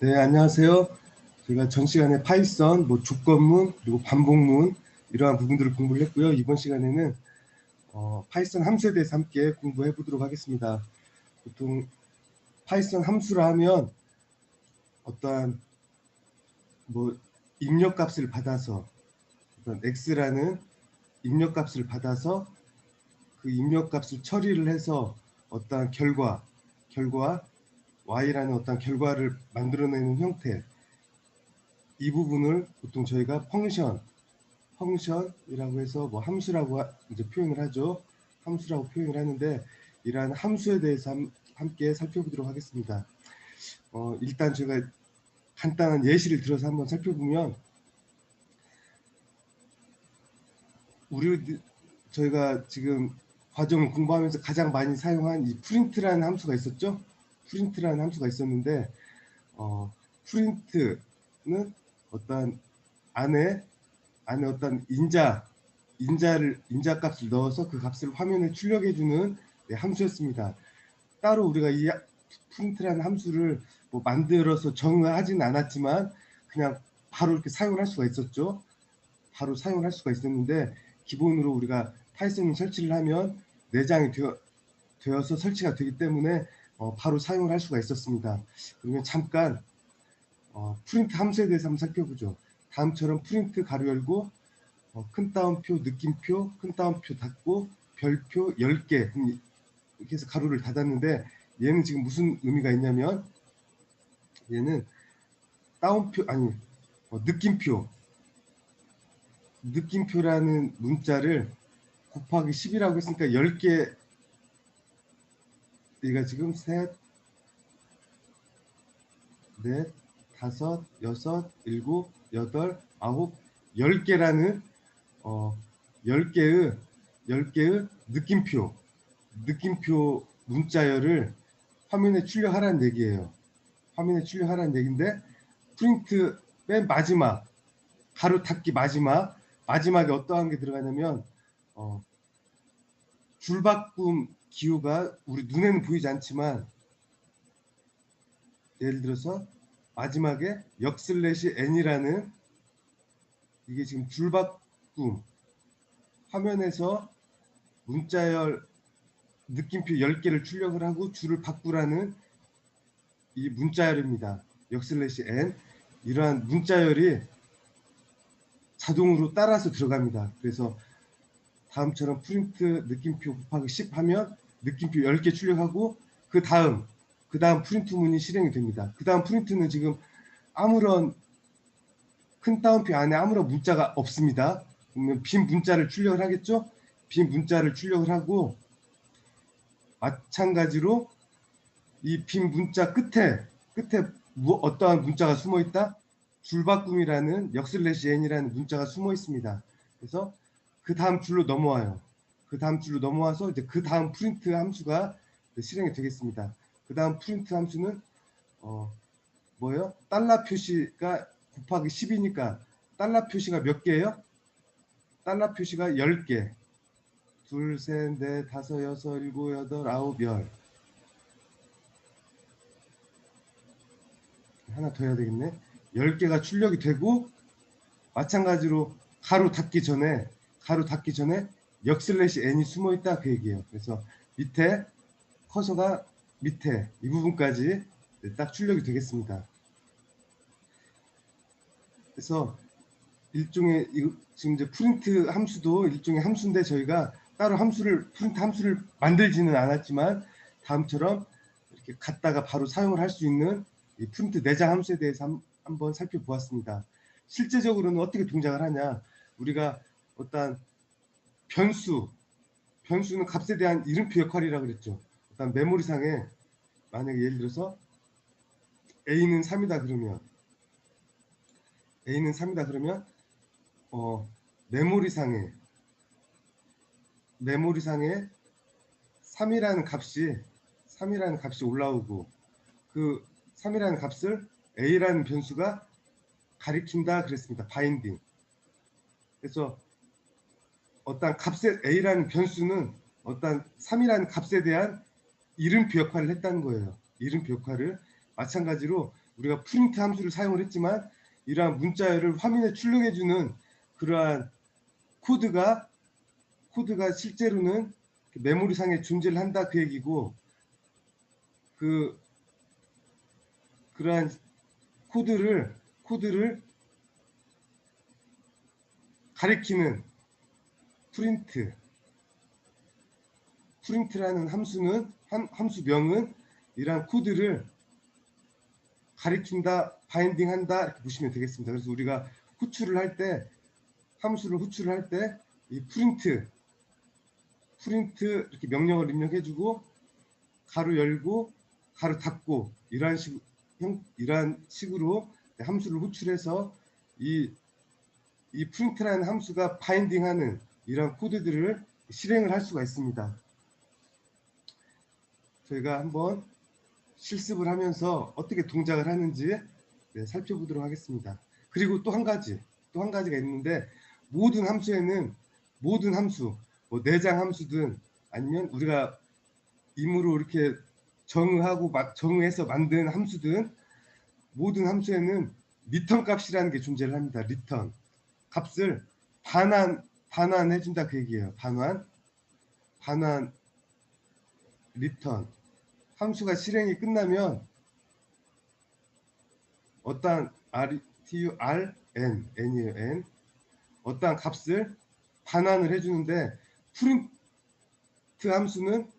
네, 안녕하세요. 제가 전 시간에 파이썬, 조건문, 그리고 반복문 이러한 부분들을 공부를 했고요. 이번 시간에는 파이썬 함수에 대해서 함께 공부해 보도록 하겠습니다. 보통 파이썬 함수라 하면 어떠한 입력값을 받아서 어떤 x라는 입력값을 받아서 그 입력값을 처리를 해서 어떠한 결과 y라는 어떤 결과를 만들어내는 형태, 이 부분을 보통 저희가 펑션이라고 해서 함수라고 이제 표현을 하죠. 함수라고 표현을 하는데, 이러한 함수에 대해서 함께 살펴보도록 하겠습니다. 일단 제가 간단한 예시를 들어서 한번 살펴보면, 저희가 지금 과정을 공부하면서 가장 많이 사용한 이 프린트라는 함수가 있었죠. 프린트라는 함수가 있었는데, 프린트는 어떤 안에 어떤 인자 값을 넣어서 그 값을 화면에 출력해주는 함수였습니다. 따로 우리가 이 프린트라는 함수를 만들어서 정의하지는 않았지만 그냥 바로 이렇게 사용을 할 수가 있었죠. 바로 사용을 할 수가 있었는데, 기본으로 우리가 파이썬을 설치를 하면 내장이 되어서 설치가 되기 때문에 바로 사용을 할 수가 있었습니다. 그러면 잠깐 프린트 함수에 대해서 한번 살펴보죠. 다음처럼 프린트 가로 열고 큰 따옴표, 느낌표, 큰 따옴표 닫고 별표 10개 이렇게 해서 가로를 닫았는데, 얘는 지금 무슨 의미가 있냐면, 얘는 따옴표 아니 느낌표라는 문자를 곱하기 10이라고 했으니까 10개, 얘가 지금 셋, 넷, 다섯, 여섯, 일곱, 여덟, 아홉, 10개라는 10개의 느낌표 문자열을 화면에 출력하라는 얘기예요. 화면에 출력하라는 얘기인데, 프린트 맨 마지막 가로 닫기 마지막에 어떠한 게 들어가냐면, 줄바꿈 기호가 우리 눈에는 보이지 않지만, 예를 들어서 마지막에 역/n이라는, 이게 지금 줄바꿈, 화면에서 문자열 느낌표 10개를 출력을 하고 줄을 바꾸라는 이 문자열입니다. 역/n. 이러한 문자열이 자동으로 따라서 들어갑니다. 그래서 다음처럼 프린트 느낌표 곱하기 10 하면 느낌표 10개 출력하고, 그 다음 프린트문이 실행이 됩니다. 그 다음 프린트는 지금 아무런 큰 따옴표 안에 아무런 문자가 없습니다. 그러면 빈 문자를 출력을 하겠죠. 빈 문자를 출력을 하고, 마찬가지로 이 빈 문자 끝에 어떠한 문자가 숨어 있다? 줄바꿈이라는 역/n이라는 문자가 숨어 있습니다. 그래서 그 다음 줄로 넘어와요. 그 다음 줄로 넘어와서 이제 그 다음 프린트 함수가 실행이 되겠습니다. 그 다음 프린트 함수는 뭐예요? 달러 표시가 곱하기 10이니까 달러 표시가 몇 개예요? 달러 표시가 10개. 둘, 셋, 넷, 다섯, 여섯, 일곱, 여덟, 아홉, 열. 하나 더 해야 되겠네. 10개가 출력이 되고, 마찬가지로 가로 닫기 전에 역/n이 숨어 있다, 그 얘기예요. 그래서 밑에 커서가 밑에 이 부분까지 딱 출력이 되겠습니다. 그래서 일종의 지금 이제 프린트 함수도 일종의 함수인데, 저희가 따로 프린트 함수를 만들지는 않았지만 다음처럼 이렇게 갖다가 바로 사용을 할 수 있는 이 프린트 내장 함수에 대해서 한번 살펴보았습니다. 실제적으로는 어떻게 동작을 하냐? 우리가 어떤 변수는 값에 대한 이름표 역할이라고 그랬죠. 일단 메모리상에 만약에 예를 들어서 a는 3이다 그러면 메모리상에 3이라는 값이 올라오고, 그 3이라는 값을 a라는 변수가 가리킨다 그랬습니다. 바인딩. 그래서 어떤 값의 a라는 변수는 어떤 3이라는 값에 대한 이름표 역할을 했다는 거예요. 이름표 역할을. 마찬가지로 우리가 프린트 함수를 사용을 했지만 이러한 문자열을 화면에 출력해주는 그러한 코드가 실제로는 메모리상에 존재를 한다 그 얘기고, 그러한 코드를 가리키는 프린트라는 함수명은 이러한 코드를 가리킨다, 바인딩한다 이렇게 보시면 되겠습니다. 그래서 우리가 함수를 호출을 할 때 이 프린트 이렇게 명령을 입력해주고 가로 열고 가로 닫고 이러한 식으로 함수를 호출해서 이 프린트라는 함수가 바인딩하는 이러한 코드들을 실행을 할 수가 있습니다. 저희가 한번 실습을 하면서 어떻게 동작을 하는지 살펴보도록 하겠습니다. 그리고 또 한 가지가 있는데, 모든 함수, 뭐 내장 함수든 아니면 우리가 임으로 이렇게 정의해서 만든 함수든, 모든 함수에는 리턴 값이라는 게 존재를 합니다. 리턴 값을 반환해준다 그 얘기예요. 반환 리턴. 함수가 실행이 끝나면 어떠한 n이에요. 어떠한 값을 반환을 해주는데, 프린트 함수는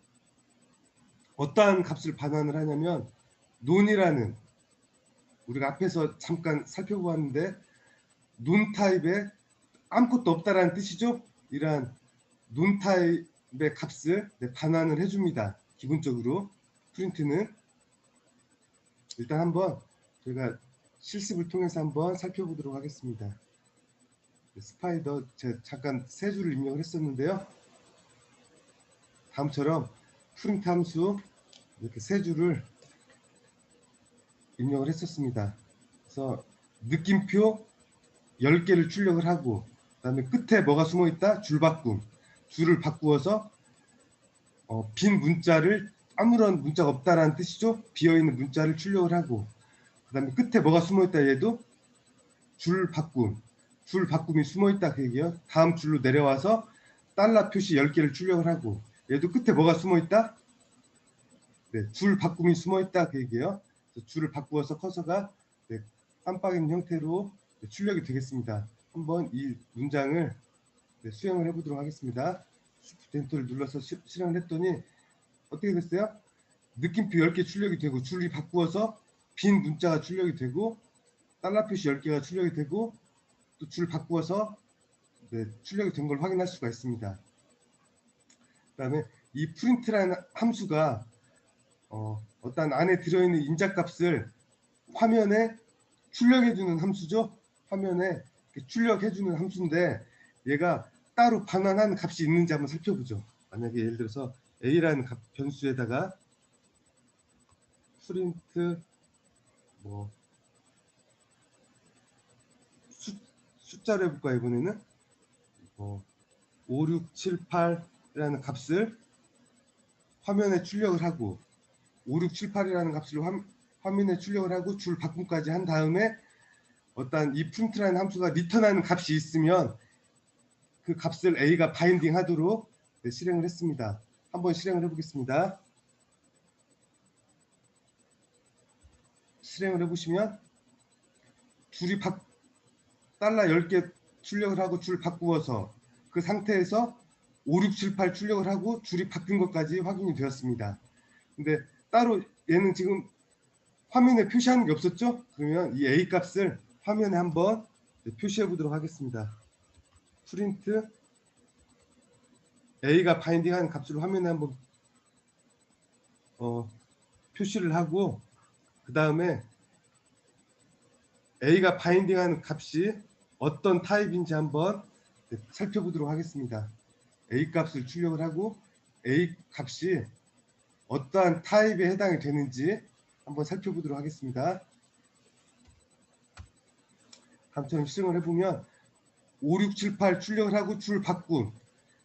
어떠한 값을 반환을 하냐면 논이라는, 우리가 앞에서 잠깐 살펴보았는데 논 타입에 아무것도 없다라는 뜻이죠. 이러한 논 타입의 값을 반환을 해줍니다. 기본적으로 프린트는. 일단 한번 저희가 실습을 통해서 한번 살펴보도록 하겠습니다. 스파이더 제가 잠깐 세 줄을 입력을 했었는데요. 다음처럼 프린트 함수 이렇게 세 줄을 입력을 했었습니다. 그래서 느낌표 10개를 출력을 하고, 그 다음에 끝에 뭐가 숨어있다? 줄을 바꾸어서 빈 문자를, 아무런 문자가 없다라는 뜻이죠. 비어있는 문자를 출력을 하고, 그 다음에 끝에 뭐가 숨어있다? 얘도 줄 바꿈이 숨어있다 그 얘기예요. 다음 줄로 내려와서 달러 표시 10개를 출력을 하고, 얘도 끝에 뭐가 숨어있다? 줄 바꿈이 숨어있다 그 얘기예요. 줄을 바꾸어서 커서가 깜빡이는 형태로 출력이 되겠습니다. 한번 이 문장을 수행을 해보도록 하겠습니다. Shift 엔터를 눌러서 실행을 했더니 어떻게 됐어요? 느낌표 10개 출력이 되고, 줄이 바꾸어서 빈 문자가 출력이 되고, 달러 표시 10개가 출력이 되고, 또 줄 바꾸어서 출력이 된 걸 확인할 수가 있습니다. 그 다음에 이 프린트라는 함수가 어떤 안에 들어있는 인자값을 화면에 출력해주는 함수죠. 화면에 출력해주는 함수인데, 얘가 따로 반환한 값이 있는지 한번 살펴보죠. 만약에 예를 들어서 a라는 변수에다가 프린트 숫자로 해볼까, 이번에는 5678이라는 값을 화면에 출력을 하고, 5678이라는 값을 화면에 출력을 하고 줄 바꿈까지 한 다음에 어떤 이 프린트라는 함수가 리턴하는 값이 있으면 그 값을 A가 바인딩 하도록 실행을 했습니다. 한번 실행을 해보겠습니다. 실행을 해보시면 달러 10개 출력을 하고 줄 바꾸어서 그 상태에서 5678 출력을 하고 줄이 바뀐 것까지 확인이 되었습니다. 근데 따로 얘는 지금 화면에 표시하는 게 없었죠? 그러면 이 A 값을 화면에 한번 표시해 보도록 하겠습니다. 프린트 A가 바인딩하는 값을 화면에 한번 표시를 하고, 그 다음에 A가 바인딩하는 값이 어떤 타입인지 한번 살펴보도록 하겠습니다. A 값을 출력을 하고 A 값이 어떠한 타입에 해당이 되는지 한번 살펴보도록 하겠습니다. 다음처럼 실행을 해보면 5678 출력을 하고 줄 바꿈,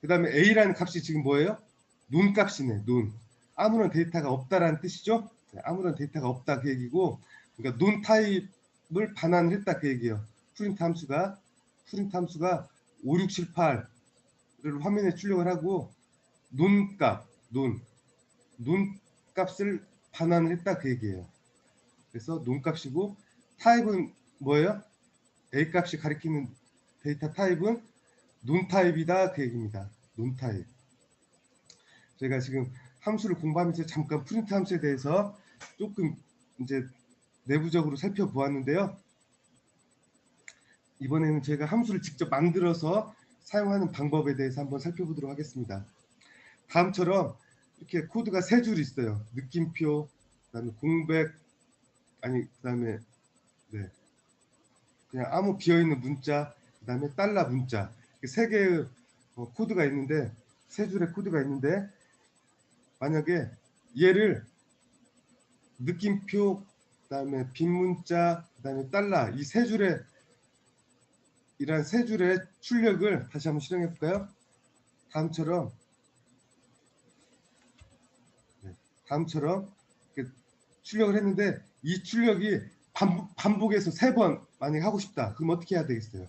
그 다음에 A라는 값이 지금 뭐예요? 논 값이네. 논. 아무런 데이터가 없다라는 뜻이죠. 아무런 데이터가 없다 그 얘기고, 그러니까 논 타입을 반환을 했다 그 얘기예요. 프린트 함수가 5, 6, 7, 8을 화면에 출력을 하고 논 값을 반환을 했다 그 얘기예요. 그래서 논 값이고 타입은 뭐예요? A 값이 가리키는 데이터 타입은 논 타입이다 그 얘기입니다. 논 타입. 제가 지금 함수를 공부하면서 잠깐 프린트 함수에 대해서 조금 이제 내부적으로 살펴보았는데요. 이번에는 제가 함수를 직접 만들어서 사용하는 방법에 대해서 한번 살펴보도록 하겠습니다. 다음처럼 이렇게 코드가 세 줄 있어요. 느낌표, 그다음에 공백, 그다음에 네, 그냥 아무 비어있는 문자, 그다음에 달러 문자, 세 개의 코드가 있는데 세 줄의 코드가 있는데 만약에 얘를 느낌표, 그다음에 빈 문자, 그다음에 달러 이 세 줄의 이러한 세 줄의 출력을 다시 한번 실행해 볼까요? 다음처럼 이렇게 출력을 했는데 이 출력이 반복해서 세 번 만약에 하고 싶다. 그럼 어떻게 해야 되겠어요?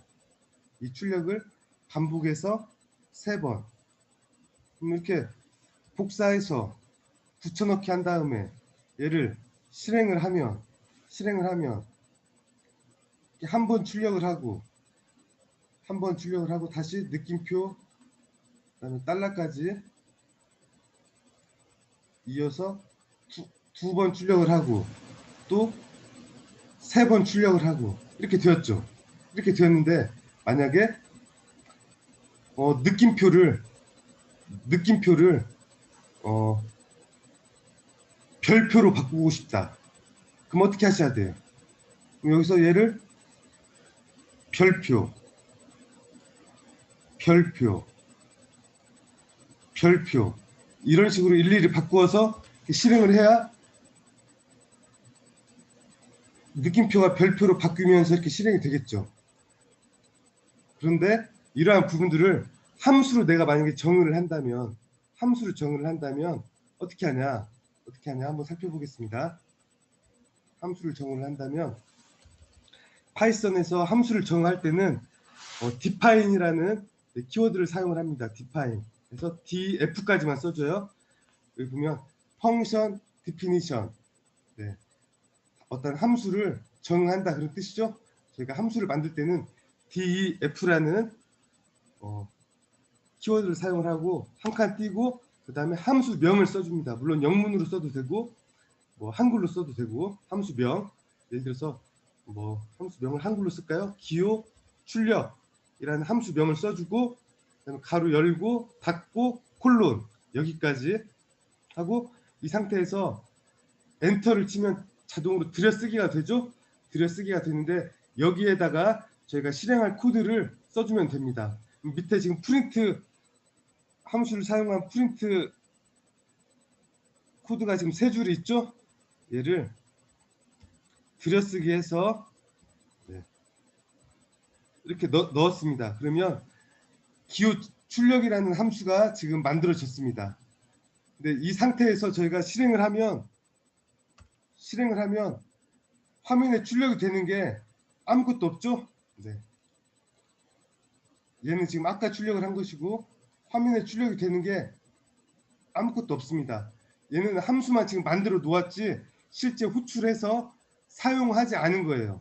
이 출력을 반복해서 세 번. 그럼 이렇게 복사해서 붙여넣기 한 다음에 얘를 실행을 하면 한 번 출력을 하고 다시 느낌표, 그다음에 달러까지 이어서 두 번 출력을 하고 또 세 번 출력을 하고 이렇게 되었죠. 이렇게 되었는데 만약에 느낌표를 별표로 바꾸고 싶다. 그럼 어떻게 하셔야 돼요? 그럼 여기서 얘를 별표, 이런 식으로 일일이 바꾸어서 실행을 해야 느낌표가 별표로 바뀌면서 이렇게 실행이 되겠죠. 그런데 이러한 부분들을 함수로 내가 만약에 정의를 한다면 어떻게 하냐 한번 살펴보겠습니다. 함수를 정의를 한다면 파이썬에서 함수를 정의할 때는 define이라는 키워드를 사용을 합니다. define. 그래서 df까지만 써줘요. 여기 보면 function definition. 네. 어떤 함수를 정의한다 그런 뜻이죠. 저희가 함수를 만들 때는 def라는 키워드를 사용을 하고 한 칸 띄고 그 다음에 함수명을 써줍니다. 물론 영문으로 써도 되고 뭐 한글로 써도 되고 함수명, 예를 들어서 뭐 함수명을 한글로 쓸까요? 기호 출력이라는 함수명을 써주고 그다음에 가로 열고 닫고 콜론 여기까지 하고 이 상태에서 엔터를 치면 자동으로 들여쓰기가 되죠. 들여쓰기가 되는데 여기에다가 저희가 실행할 코드를 써주면 됩니다. 밑에 지금 프린트 함수를 사용한 프린트 코드가 지금 세 줄이 있죠. 얘를 들여쓰기 해서 이렇게 넣었습니다. 그러면 기호 출력이라는 함수가 지금 만들어졌습니다. 근데 이 상태에서 저희가 실행을 하면 화면에 출력이 되는 게 아무것도 없죠. 네. 얘는 지금 아까 출력을 한 것이고 화면에 출력이 되는 게 아무것도 없습니다. 얘는 함수만 지금 만들어 놓았지 실제 호출해서 사용하지 않은 거예요.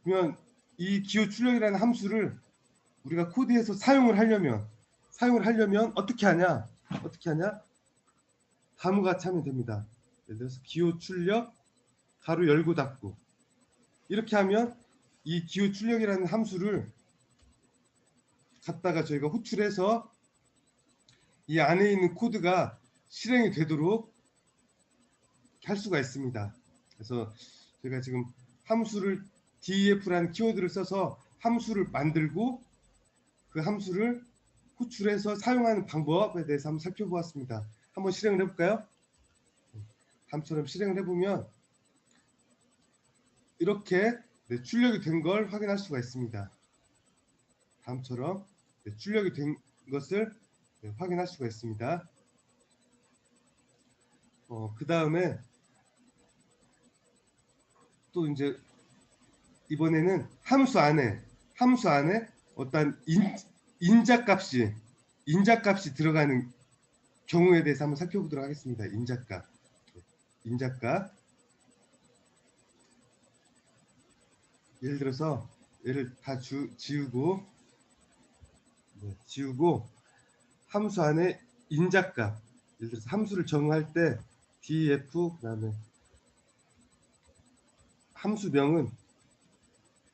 그러면 이 기호 출력이라는 함수를 우리가 코드에서 사용을 하려면 어떻게 하냐? 다음과 같이 하면 됩니다. 예를 들어서 기호 출력 가로 열고 닫고 이렇게 하면 이 기호 출력이라는 함수를 갖다가 저희가 호출해서 이 안에 있는 코드가 실행이 되도록 할 수가 있습니다. 그래서 제가 지금 함수를 def라는 키워드를 써서 함수를 만들고 그 함수를 호출해서 사용하는 방법에 대해서 한번 살펴보았습니다. 한번 실행을 해볼까요? 다음처럼 실행을 해보면 이렇게 출력이 된 걸 확인할 수가 있습니다. 다음처럼 출력이 된 것을 확인할 수가 있습니다. 그 다음에 또 이제 이번에는 함수 안에 어떤 인자값이 들어가는 경우에 대해서 한번 살펴보도록 하겠습니다. 인자값. 예를 들어서 얘를 다 지우고 함수 안에 인자값, 예를 들어서 함수를 정의할 때 df, 그다음에 함수명은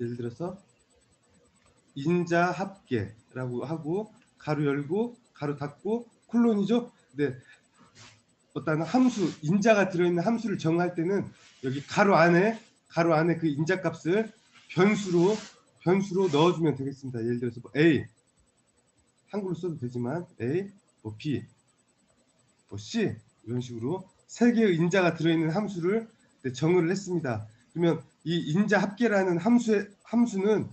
예를 들어서 인자합계라고 하고 가로 열고 가로 닫고 콜론이죠. 네, 어떤 함수 인자가 들어있는 함수를 정할 때는 여기 가로 안에 그 인자값을 변수로 넣어주면 되겠습니다. 예를 들어서 뭐 a, 한글로 써도 되지만 a, 뭐 b, 뭐 c, 이런 식으로 세 개의 인자가 들어있는 함수를 정의를 했습니다. 그러면 이 인자 합계라는 함수는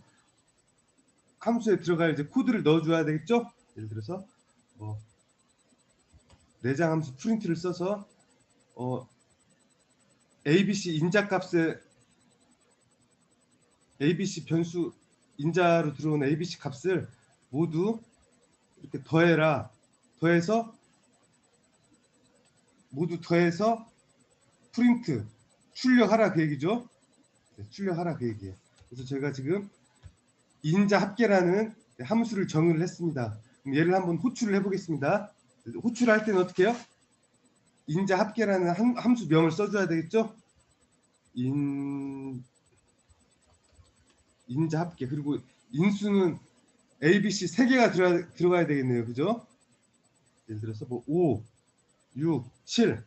함수에 들어갈 이제 코드를 넣어줘야 되겠죠. 예를 들어서 뭐 내장 함수 프린트를 써서 ABC 인자값에 ABC 변수 인자로 들어온 ABC 값을 모두 이렇게 더해서 프린트 출력하라 그 얘기죠. 네, 출력하라 그 얘기예요. 그래서 제가 지금 인자 합계라는 함수를 정의를 했습니다. 그럼 얘를 한번 호출을 해보겠습니다. 호출을 할 때는 어떻게 해요? 인자 합계라는 함수명을 써줘야 되겠죠. 인자 합계, 그리고 인수는 ABC 3개가 들어가야 되겠네요. 그죠? 예를 들어서 뭐 5, 6, 7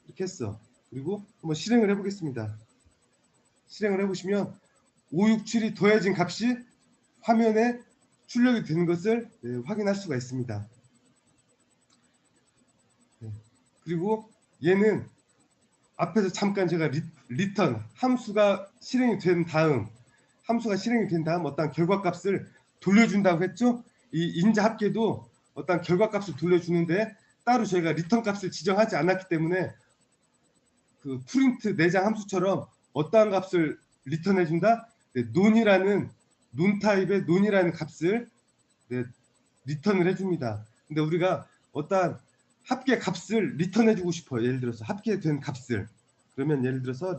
이렇게 했어. 그리고 한번 실행을 해보겠습니다. 실행을 해보시면 5, 6, 7이 더해진 값이 화면에 출력이 되는 것을 확인할 수가 있습니다. 그리고 얘는 앞에서 잠깐 제가 리턴 함수가 실행이 된 다음 어떤 결과값을 돌려준다고 했죠. 이 인자 합계도 어떤 결과값을 돌려주는데 따로 저희가 리턴 값을 지정하지 않았기 때문에 그 프린트 내장 함수처럼 어떠한 값을 리턴해 준다? 논 타입의 논이라는 값을 리턴을 해줍니다. 근데 우리가 어떠한 합계 값을 리턴해 주고 싶어요. 예를 들어서 합계된 값을, 그러면 예를 들어서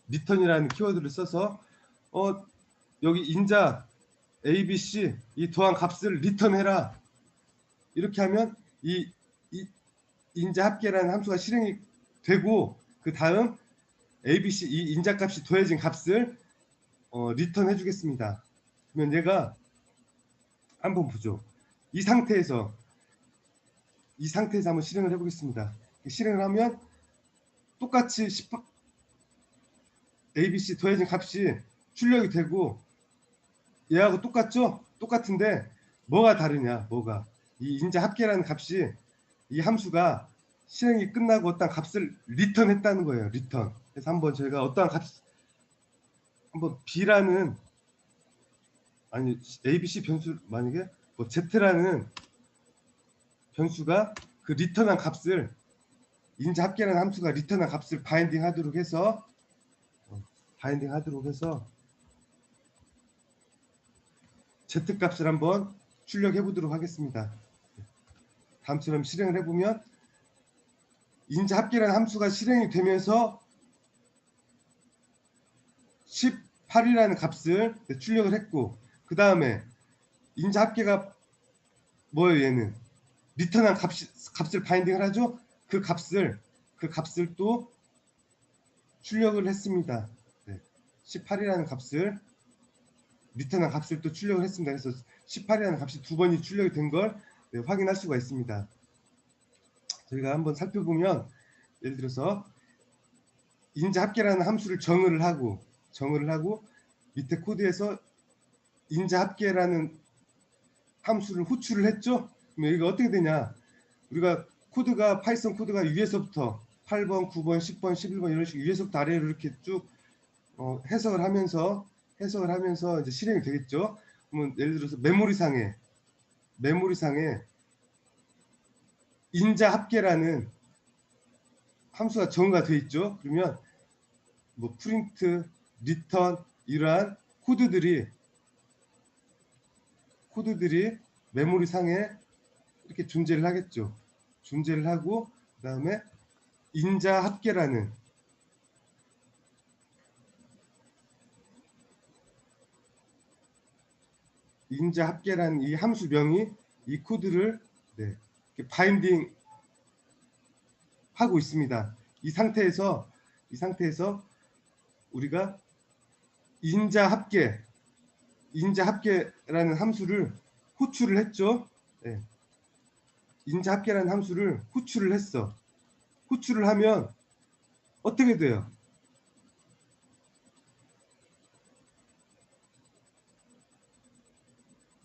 리턴이라는 키워드를 써서 여기 인자 ABC 이 더한 값을 리턴해라, 이렇게 하면 이 인자 합계라는 함수가 실행이 되고 그 다음 ABC 이 인자값이 더해진 값을 리턴해 주겠습니다. 그러면 얘가 한번 보죠. 이 상태에서 한번 실행을 해보겠습니다. 실행을 하면 똑같이 ABC 더해진 값이 출력이 되고 얘하고 똑같죠? 똑같은데 뭐가 다르냐? 이 인자 합계라는 값이 이 함수가 실행이 끝나고 어떤 값을 리턴했다는 거예요. 리턴. 그래서 한번 저희가 한번 B라는 ABC 변수, 만약에 뭐 Z라는 변수가 그 리턴한 값을 인자 합계라는 함수가 리턴한 값을 바인딩 하도록 해서 Z 값을 한번 출력해 보도록 하겠습니다. 다음처럼 실행을 해보면 인자 합계라는 함수가 실행이 되면서 18이라는 값을 출력을 했고 그 다음에 인자 합계가 뭐예요? 얘는 리턴한 값을 바인딩을 하죠. 그 값을 또 출력을 했습니다. 18이라는 값을 리턴한 값을 또 출력을 했습니다. 그래서 18이라는 값이 두 번이 출력이 된 걸 확인할 수가 있습니다. 저희가 한번 살펴보면 예를 들어서 인자 합계라는 함수를 정의를 하고 밑에 코드에서 인자 합계라는 함수를 호출을 했죠. 그럼 이거 어떻게 되냐? 우리가 파이썬 코드가 위에서부터 8번, 9번, 10번, 11번 이런 식으로 위에서부터 아래로 이렇게 쭉 해석을 하면서 이제 실행이 되겠죠. 그러면 예를 들어서 메모리상에 인자 합계라는 함수가 정의가 되어 있죠. 그러면 뭐 프린트, 리턴 이러한 코드들이 메모리 상에 이렇게 존재를 하겠죠. 존재를 하고 그다음에 인자 합계라는 이 함수명이 이 코드를 이렇게 바인딩 하고 있습니다. 이 상태에서 우리가 인자 합계라는 함수를 호출을 했죠. 네. 인자 합계라는 함수를 호출을 했어. 호출을 하면 어떻게 돼요?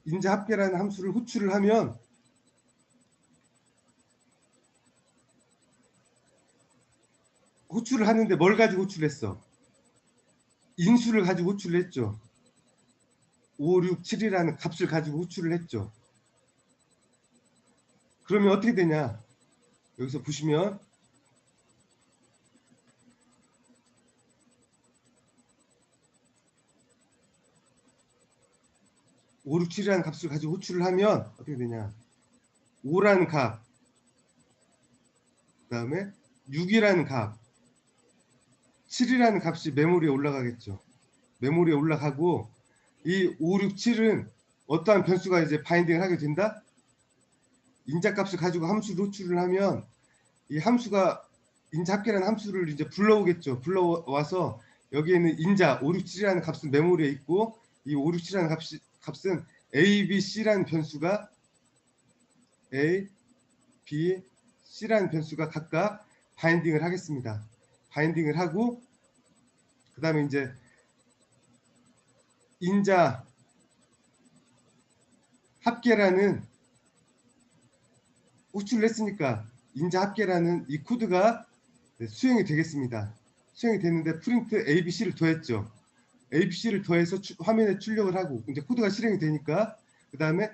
인자 합계라는 함수를 호출을 하면 호출을 하는데 뭘 가지고 호출했어? 인수를 가지고 호출을 했죠. 5, 6, 7이라는 값을 가지고 호출을 했죠. 그러면 어떻게 되냐? 여기서 보시면 5, 6, 7이라는 값을 가지고 호출을 하면 어떻게 되냐? 5라는 값, 그 다음에 6이라는 값, 7이라는 값이 메모리에 올라가겠죠. 메모리에 올라가고 이 5, 6, 7은 어떠한 변수가 이제 바인딩을 하게 된다? 인자값을 가지고 함수를 호출을 하면 이 함수가 인자 합계라는 함수를 이제 불러오겠죠. 불러와서 여기에는 인자 5, 6, 7이라는 값은 메모리에 있고 이 5, 6, 7이라는 값은 A, B, C라는 변수가 A, B, C라는 변수가 각각 바인딩을 하겠습니다. 바인딩을 하고 그 다음에 이제 인자 합계라는 호출을 했으니까 인자 합계라는 이 코드가 수행이 되겠습니다. 수행이 됐는데 프린트 ABC를 더했죠. ABC를 더해서 화면에 출력을 하고 이제 코드가 실행이 되니까 그 다음에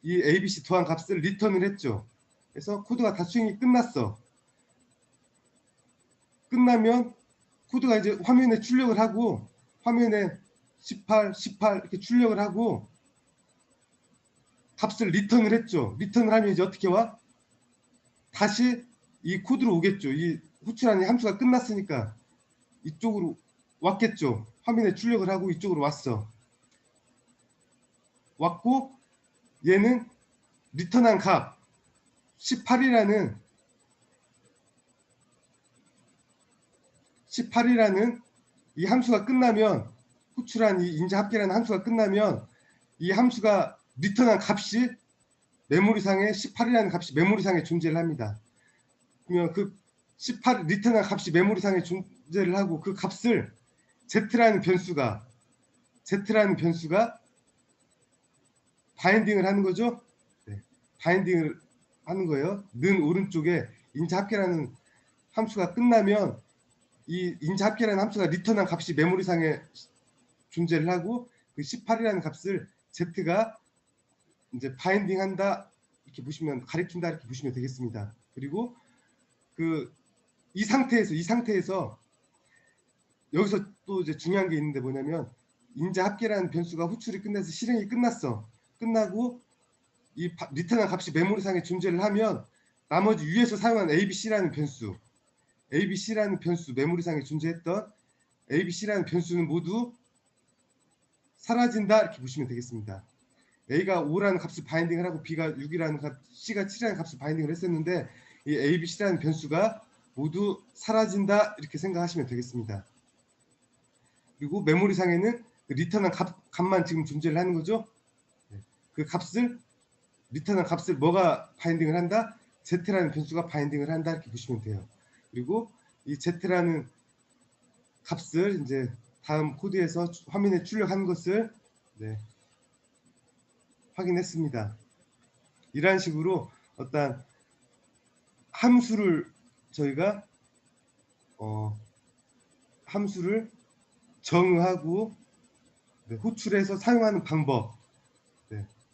이 ABC 더한 값을 리턴을 했죠. 그래서 코드가 다 수행이 끝났어. 끝나면 코드가 이제 화면에 출력을 하고 화면에 18, 18 이렇게 출력을 하고 값을 리턴을 했죠. 리턴을 하면 이제 어떻게 와? 다시 이 코드로 오겠죠. 이 호출하는 함수가 끝났으니까 이쪽으로 왔겠죠. 화면에 출력을 하고 이쪽으로 왔어. 왔고 얘는 리턴한 값 18이라는 이 함수가 끝나면 호출한 이 인자 합계라는 함수가 끝나면 이 함수가 리턴한 값이 메모리상에 18이라는 값이 메모리상에 존재를 합니다. 그러면 그 18 리턴한 값이 메모리상에 존재를 하고 그 값을 Z라는 변수가 바인딩을 하는 거죠. 네, 바인딩을 하는 거예요. 는 오른쪽에 인자 합계라는 함수가 끝나면 이 인자 합계라는 함수가 리턴한 값이 메모리상에 존재를 하고 그 18이라는 값을 Z가 이제 바인딩한다 이렇게 보시면 가리킨다 이렇게 보시면 되겠습니다. 그리고 이 상태에서 여기서 또 이제 중요한 게 있는데 뭐냐면 인자 합계라는 변수가 호출이 끝나서 실행이 끝났어. 끝나고 이 리턴한 값이 메모리상에 존재를 하면 나머지 위에서 사용한 ABC라는 변수 메모리상에 존재했던 ABC라는 변수는 모두 사라진다 이렇게 보시면 되겠습니다. A가 5라는 값을 바인딩을 하고 B가 6이라는 값, C가 7이라는 값을 바인딩을 했었는데 이 A, B, C라는 변수가 모두 사라진다 이렇게 생각하시면 되겠습니다. 그리고 메모리상에는 리턴한 값만 지금 존재를 하는 거죠. 그 값을 리턴한 값을 뭐가 바인딩을 한다? Z라는 변수가 바인딩을 한다 이렇게 보시면 돼요. 그리고 이 Z라는 값을 이제 다음 코드에서 화면에 출력한 것을 확인했습니다. 이러한 식으로 어떤 함수를 저희가 함수를 정의하고 호출해서 사용하는 방법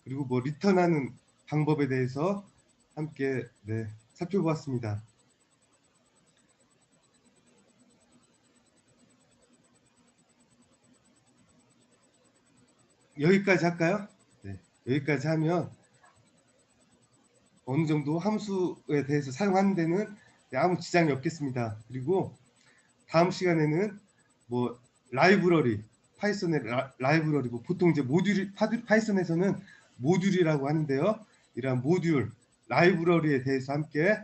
그리고 뭐 리턴하는 방법에 대해서 함께 살펴보았습니다. 여기까지 할까요? 네, 여기까지 하면 어느 정도 함수에 대해서 사용하는 데는 아무 지장이 없겠습니다. 그리고 다음 시간에는 뭐 라이브러리, 파이썬의 라이브러리고 보통 이제 모듈이 파이썬에서는 모듈이라고 하는데요. 이러한 모듈, 라이브러리에 대해서 함께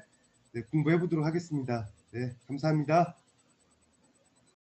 공부해 보도록 하겠습니다. 네, 감사합니다.